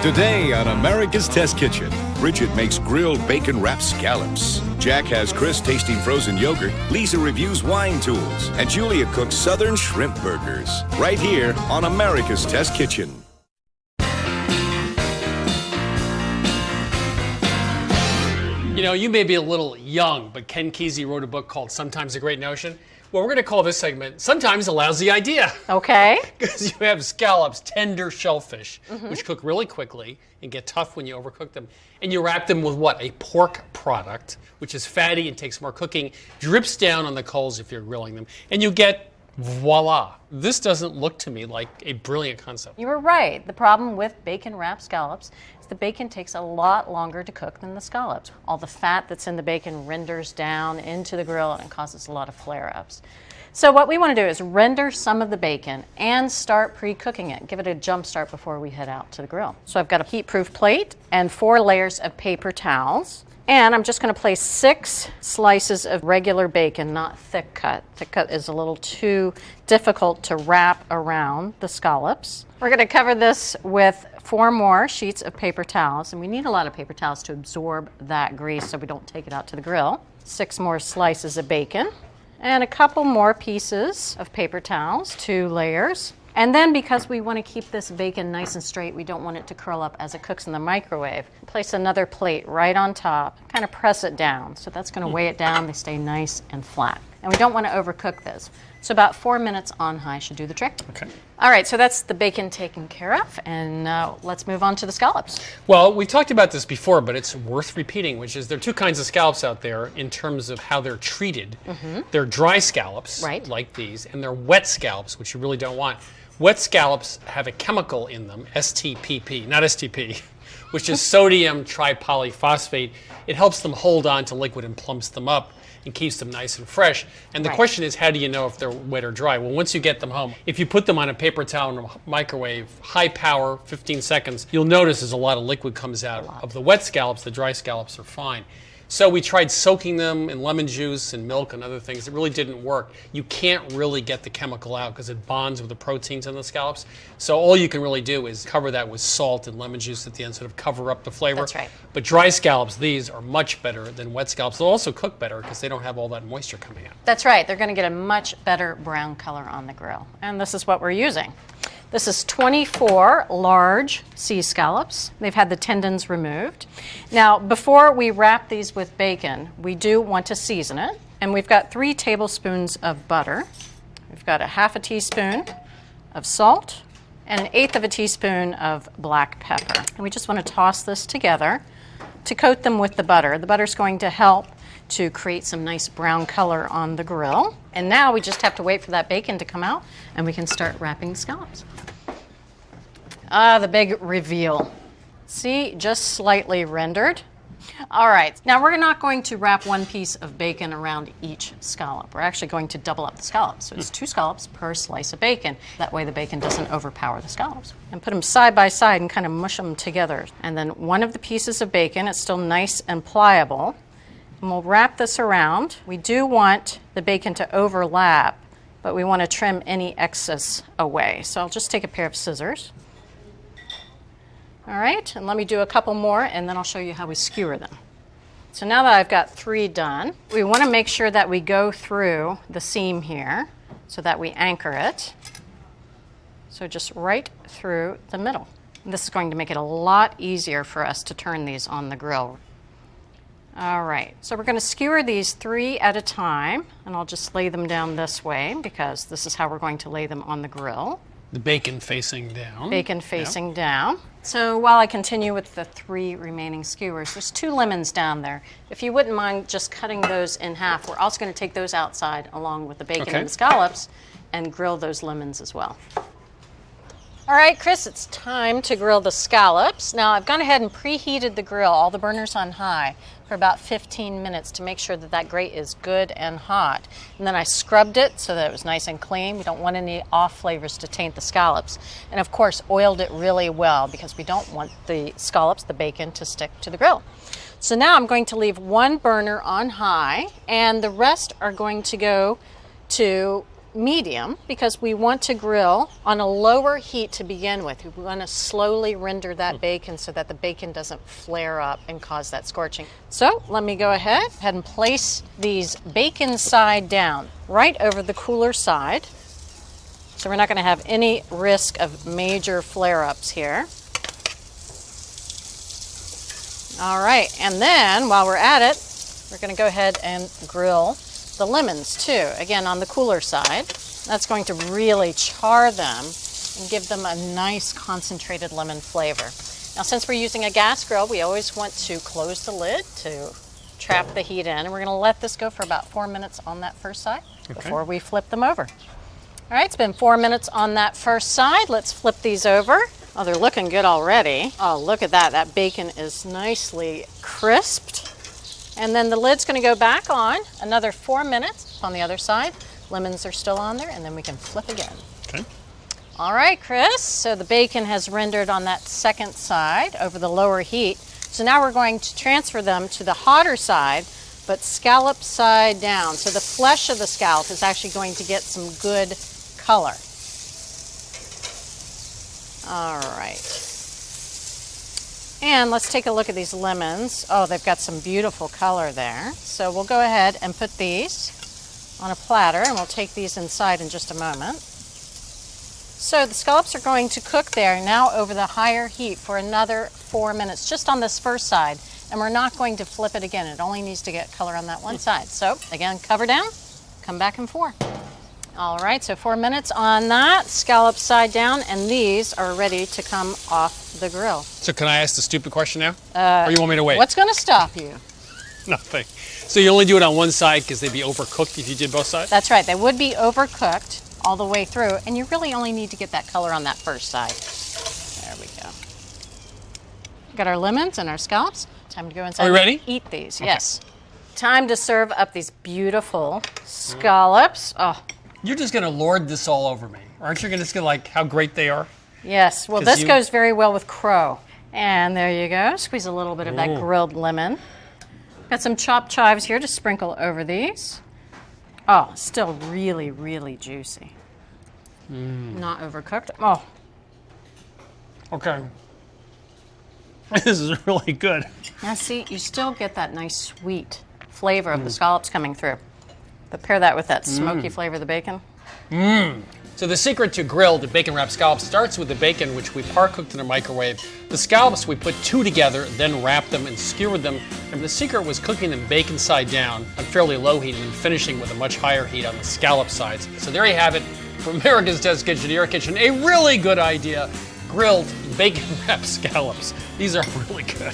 Today on America's Test Kitchen, Bridget makes grilled bacon wrapped scallops. Jack has Chris tasting frozen yogurt. Lisa reviews wine tools. And Julia cooks Southern shrimp burgers. Right here on America's Test Kitchen. You know, you may be a little young, but Ken Kesey wrote a book called Sometimes a Great Notion. Well, we're going to call this segment Sometimes a Lousy Idea. Okay. Because you have scallops, tender shellfish, which cook really quickly and get tough when you overcook them. And you wrap them with what? A pork product, which is fatty and takes more cooking, drips down on the coals if you're grilling them, and you get voila. This doesn't look to me like a brilliant concept. You were right. The problem with bacon wrapped scallops is the bacon takes a lot longer to cook than the scallops. All the fat that's in the bacon renders down into the grill and causes a lot of flare-ups. So what we want to do is render some of the bacon and start pre-cooking it. Give it a jump start before we head out to the grill. So I've got a heat-proof plate and 4 layers of paper towels. And I'm just going to place 6 slices of regular bacon, not thick cut. Thick cut is a little too difficult to wrap around the scallops. We're going to cover this with 4 more sheets of paper towels, and we need a lot of paper towels to absorb that grease so we don't take it out to the grill. 6 more slices of bacon, and a couple more pieces of paper towels, 2 layers. And then because we want to keep this bacon nice and straight, we don't want it to curl up as it cooks in the microwave. Place another plate right on top, kind of press it down. So that's going to weigh it down. They stay nice and flat. And we don't want to overcook this. So about 4 minutes on high should do the trick. Okay. All right, so that's the bacon taken care of. And let's move on to the scallops. Well, we've talked about this before, but it's worth repeating, which is there are 2 kinds of scallops out there in terms of how they're treated. They're dry scallops, right, like these, and they're wet scallops, which you really don't want. Wet scallops have a chemical in them, STPP, not STP, which is sodium tripolyphosphate. It helps them hold on to liquid and plumps them up and keeps them nice and fresh. And the question is, how do you know if they're wet or dry? Well, once you get them home, if you put them on a paper towel in a microwave, high power, 15 seconds, you'll notice there's a lot of liquid comes out of the wet scallops. The dry scallops are fine. So we tried soaking them in lemon juice and milk and other things. It really didn't work. You can't really get the chemical out because it bonds with the proteins in the scallops. So all you can really do is cover that with salt and lemon juice at the end, sort of cover up the flavor. That's right. But dry scallops, these are much better than wet scallops. They'll also cook better because they don't have all that moisture coming out. That's right. They're going to get a much better brown color on the grill. And this is what we're using. This is 24 large sea scallops. They've had the tendons removed. Now, before we wrap these with bacon, we do want to season it. And we've got 3 tablespoons of butter. We've got a half a teaspoon of salt and 1/8 of a teaspoon of black pepper. And we just want to toss this together to coat them with the butter. The butter's going to help to create some nice brown color on the grill. And now we just have to wait for that bacon to come out and we can start wrapping the scallops. The big reveal. See, just slightly rendered. All right, now we're not going to wrap 1 piece of bacon around each scallop. We're actually going to double up the scallops. So it's 2 scallops per slice of bacon. That way the bacon doesn't overpower the scallops. And put them side by side and kind of mush them together. And then one of the pieces of bacon, it's still nice and pliable. And we'll wrap this around. We do want the bacon to overlap, but we want to trim any excess away. So I'll just take a pair of scissors. All right, and let me do a couple more, and then I'll show you how we skewer them. So now that I've got 3 done, we want to make sure that we go through the seam here so that we anchor it. So just right through the middle. And this is going to make it a lot easier for us to turn these on the grill. All right, so we're going to skewer these 3 at a time, and I'll just lay them down this way because this is how we're going to lay them on the grill. The bacon facing down. Bacon facing down. So while I continue with the 3 remaining skewers, there's 2 lemons down there. If you wouldn't mind just cutting those in half, we're also going to take those outside along with the bacon and the scallops and grill those lemons as well. All right, Chris, it's time to grill the scallops. Now, I've gone ahead and preheated the grill, all the burners on high, for about 15 minutes to make sure that that grate is good and hot. And then I scrubbed it so that it was nice and clean. We don't want any off flavors to taint the scallops. And of course, oiled it really well because we don't want the scallops, the bacon, to stick to the grill. So now I'm going to leave 1 burner on high, and the rest are going to go to medium because we want to grill on a lower heat to begin with. We want to slowly render that bacon so that the bacon doesn't flare up and cause that scorching. So let me go ahead and place these bacon side down right over the cooler side. So we're not going to have any risk of major flare-ups here. All right, and then while we're at it, we're going to go ahead and grill the lemons too, again on the cooler side. That's going to really char them and give them a nice concentrated lemon flavor. Now since we're using a gas grill, we always want to close the lid to trap the heat in, and we're going to let this go for about 4 minutes on that first side before we flip them over. All right, it's been 4 minutes on that first side. Let's flip these over. Oh, they're looking good already. Oh, look at that. That bacon is nicely crisped. And then the lid's going to go back on another 4 minutes on the other side. Lemons are still on there, and then we can flip again. Okay. All right, Chris. So the bacon has rendered on that second side over the lower heat. So now we're going to transfer them to the hotter side, but scallop side down. So the flesh of the scallop is actually going to get some good color. All right. And let's take a look at these lemons. Oh, they've got some beautiful color there. So we'll go ahead and put these on a platter, and we'll take these inside in just a moment. So the scallops are going to cook there now over the higher heat for another 4 minutes, just on this first side. And we're not going to flip it again. It only needs to get color on that one side. So again, cover down, come back in 4. All right, so 4 minutes on that, scallop side down, and these are ready to come off the grill. So can I ask the stupid question now? Or you want me to wait? What's going to stop you? Nothing. So you only do it on one side because they'd be overcooked if you did both sides? That's right. They would be overcooked all the way through, and you really only need to get that color on that first side. There we go. Got our lemons and our scallops. Time to go inside Are we ready? and eat these. Okay. Yes. Time to serve up these beautiful scallops. Oh, You're just going to lord this all over me. Aren't you just going to like how great they are? yes. Well, this goes very well with crow. And there you go. Squeeze a little bit of that grilled lemon. Got some chopped chives here to sprinkle over these. Oh, still really, really juicy. Not overcooked. Oh, Okay. This is really good. now see, you still get that nice sweet flavor of the scallops coming through. But pair that with that smoky flavor of the bacon. So the secret to grilled bacon wrapped scallops starts with the bacon, which we par-cooked in a microwave. The scallops, we put 2 together, then wrapped them and skewered them. And the secret was cooking them bacon side down on fairly low heat and then finishing with a much higher heat on the scallop sides. So there you have it, from America's Test Kitchen to your kitchen. A really good idea, grilled bacon wrapped scallops. These are really good.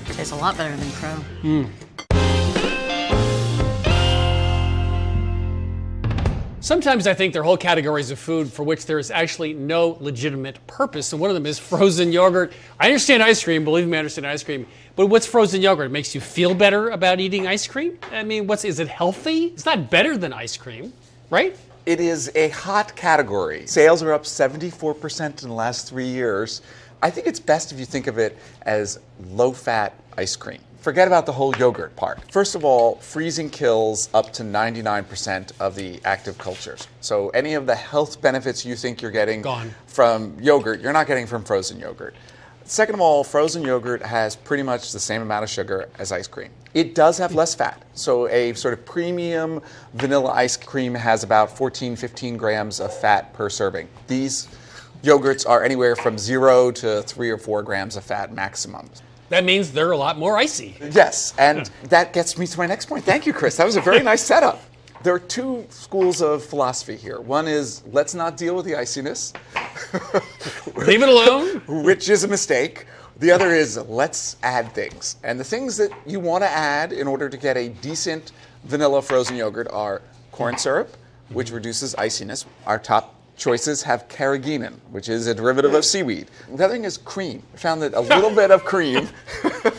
Tastes a lot better than crow. Sometimes I think there are whole categories of food for which there is actually no legitimate purpose, and one of them is frozen yogurt. I understand ice cream, believe me, I understand ice cream, but what's frozen yogurt? It makes you feel better about eating ice cream? I mean, is it healthy? It's not better than ice cream, right? It is a hot category. Sales are up 74% in the last 3 years. I think it's best if you think of it as low-fat ice cream. Forget about the whole yogurt part. First of all, freezing kills up to 99% of the active cultures. So any of the health benefits you think you're getting Gone. from yogurt, you're not getting from frozen yogurt. Second of all, frozen yogurt has pretty much the same amount of sugar as ice cream. It does have less fat. So a sort of premium vanilla ice cream has about 14, 15 grams of fat per serving. These yogurts are anywhere from 0 to 3 or 4 grams of fat maximum. That means they're a lot more icy. Yes, and that gets me to my next point. Thank you, Chris. That was a very nice setup. There are 2 schools of philosophy here. One is, let's not deal with the iciness. Leave it alone. Which is a mistake. The other is, let's add things. And the things that you want to add in order to get a decent vanilla frozen yogurt are corn syrup, which reduces iciness. Our top choices have carrageenan, which is a derivative of seaweed. The other thing is cream. I found that a little bit of cream,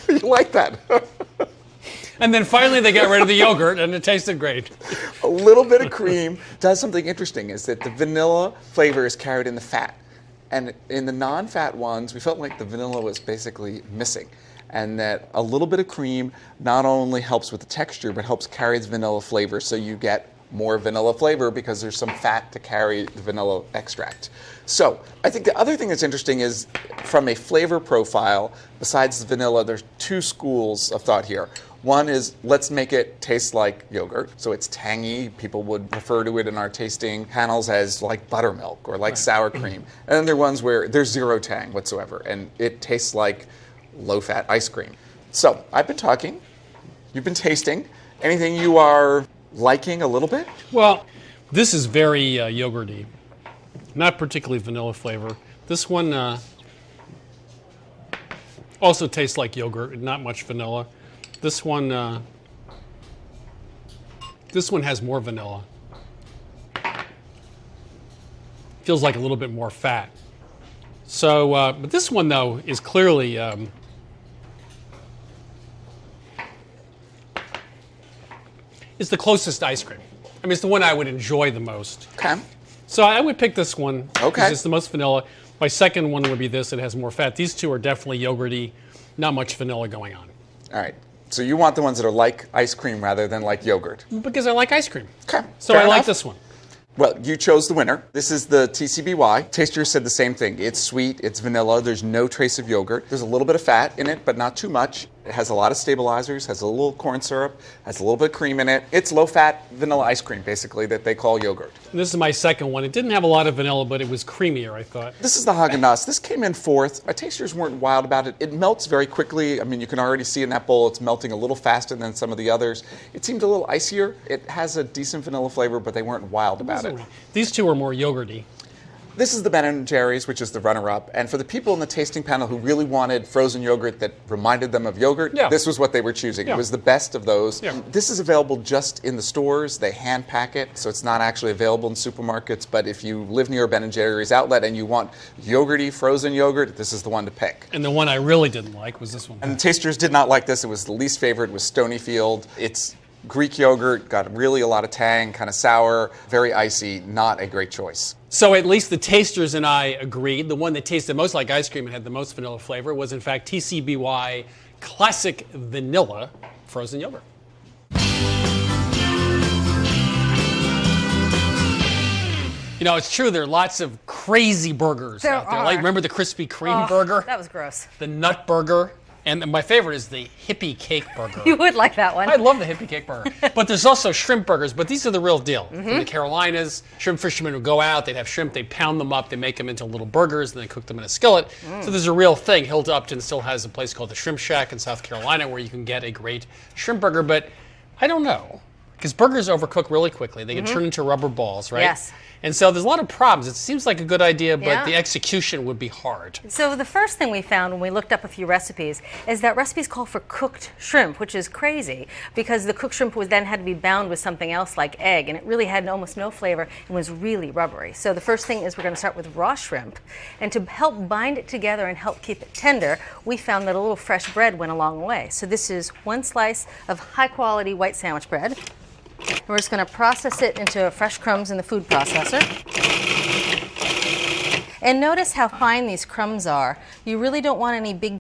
you like that. And then finally they got rid of the yogurt and it tasted great. A little bit of cream does something interesting, is that the vanilla flavor is carried in the fat. And in the non-fat ones, we felt like the vanilla was basically missing. And that a little bit of cream not only helps with the texture, but helps carry the vanilla flavor, so you get more vanilla flavor because there's some fat to carry the vanilla extract. So I think the other thing that's interesting is from a flavor profile, besides the vanilla, there's two schools of thought here. One is let's make it taste like yogurt, so it's tangy. People would refer to it in our tasting panels as like buttermilk or like sour cream. And then there are ones where there's zero tang whatsoever, and it tastes like low-fat ice cream. So I've been talking, you've been tasting. Anything you are liking a little bit? Well, this is very yogurty, not particularly vanilla flavor. This one also tastes like yogurt, not much vanilla. This one has more vanilla. Feels like a little bit more fat. So, but this one though is clearly is the closest ice cream. I mean, it's the one I would enjoy the most. Okay. So I would pick this one. Okay. Because it's the most vanilla. My second one would be this. It has more fat. These two are definitely yogurty, not much vanilla going on. All right. So you want the ones that are like ice cream rather than like yogurt. Because I like ice cream. Okay. So fair I like enough. this one. Well, you chose the winner. This is the TCBY. Tasters said the same thing. It's sweet, it's vanilla, there's no trace of yogurt. There's a little bit of fat in it, but not too much. It has a lot of stabilizers, has a little corn syrup, has a little bit of cream in it. It's low-fat vanilla ice cream, basically, that they call yogurt. This is my second one. It didn't have a lot of vanilla, but it was creamier, I thought. This is the Haagen-Dazs. This came in fourth. Our tasters weren't wild about it. It melts very quickly. I mean, you can already see in that bowl it's melting a little faster than some of the others. It seemed a little icier. It has a decent vanilla flavor, but they weren't wild about it. These two are more yogurty. This is the Ben & Jerry's, which is the runner-up. And for the people in the tasting panel who really wanted frozen yogurt that reminded them of yogurt, Yeah. this was what they were choosing. Yeah. It was the best of those. Yeah. This is available just in the stores. They hand pack it, so it's not actually available in supermarkets. But if you live near a Ben & Jerry's outlet and you want yogurty frozen yogurt, this is the one to pick. And the one I really didn't like was this one. And the tasters did not like this. It was the least favorite. It was Stonyfield. It's Greek yogurt, got really a lot of tang, kind of sour, very icy, not a great choice. So at least the tasters and I agreed. The one that tasted most like ice cream and had the most vanilla flavor was in fact TCBY Classic Vanilla Frozen Yogurt. You know, it's true, there are lots of crazy burgers There out there. are. Like, remember the Krispy Kreme burger? That was gross. The nut burger? And my favorite is the hippie cake burger. You would like that one. I love the hippie cake burger. But there's also shrimp burgers, but these are the real deal. From the Carolinas, shrimp fishermen would go out, they'd have shrimp, they'd pound them up, they make them into little burgers, and they cook them in a skillet. So there's a real thing. Hilda Upton still has a place called the Shrimp Shack in South Carolina where you can get a great shrimp burger, but I don't know. Because burgers overcook really quickly. They can turn into rubber balls, right? Yes. And so there's a lot of problems. It seems like a good idea, but Yeah. the execution would be hard. So the first thing we found when we looked up a few recipes is that recipes call for cooked shrimp, which is crazy because the cooked shrimp was then had to be bound with something else like egg, and it really had almost no flavor and was really rubbery. So the first thing is we're going to start with raw shrimp, and to help bind it together and help keep it tender, we found that a little fresh bread went a long way. So this is one slice of high quality white sandwich bread. We're just going to process it into fresh crumbs in the food processor. And notice how fine these crumbs are. You really don't want any big